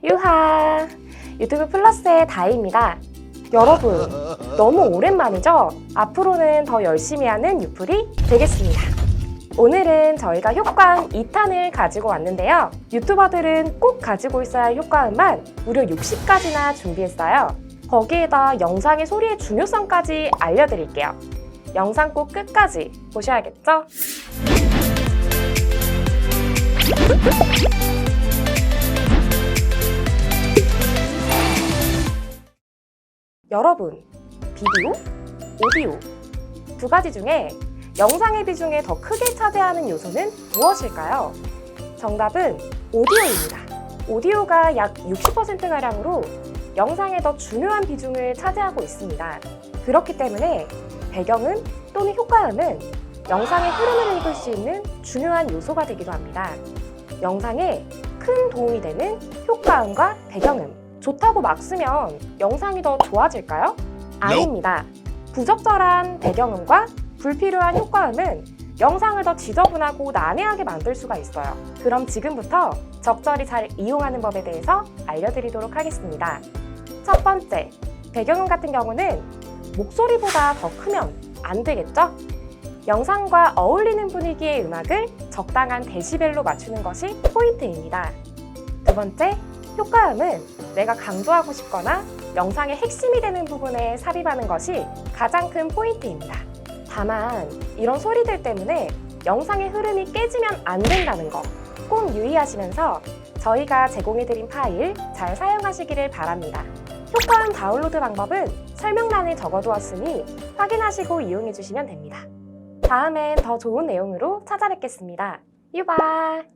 유하! 유튜브 플러스의 다희입니다. 여러분, 너무 오랜만이죠? 앞으로는 더 열심히 하는 유플이 되겠습니다. 오늘은 저희가 효과음 2탄을 가지고 왔는데요. 유튜버들은 꼭 가지고 있어야 할 효과음만 무려 60가지나 준비했어요. 거기에다 영상의 소리의 중요성까지 알려드릴게요. 영상 꼭 끝까지 보셔야겠죠? 여러분, 비디오, 오디오 두 가지 중에 영상의 비중에 더 크게 차지하는 요소는 무엇일까요? 정답은 오디오입니다. 오디오가 약 60%가량으로 영상에 더 중요한 비중을 차지하고 있습니다. 그렇기 때문에 배경음 또는 효과음은 영상의 흐름을 읽을 수 있는 중요한 요소가 되기도 합니다. 영상에 큰 도움이 되는 효과음과 배경음, 좋다고 막 쓰면 영상이 더 좋아질까요? 아닙니다. 부적절한 배경음과 불필요한 효과음은 영상을 더 지저분하고 난해하게 만들 수가 있어요. 그럼 지금부터 적절히 잘 이용하는 법에 대해서 알려드리도록 하겠습니다. 첫 번째, 배경음 같은 경우는 목소리보다 더 크면 안 되겠죠? 영상과 어울리는 분위기의 음악을 적당한 데시벨로 맞추는 것이 포인트입니다. 두 번째, 효과음은 내가 강조하고 싶거나 영상의 핵심이 되는 부분에 삽입하는 것이 가장 큰 포인트입니다. 다만 이런 소리들 때문에 영상의 흐름이 깨지면 안 된다는 거 꼭 유의하시면서 저희가 제공해드린 파일 잘 사용하시기를 바랍니다. 효과음 다운로드 방법은 설명란에 적어두었으니 확인하시고 이용해주시면 됩니다. 다음엔 더 좋은 내용으로 찾아뵙겠습니다. 유바!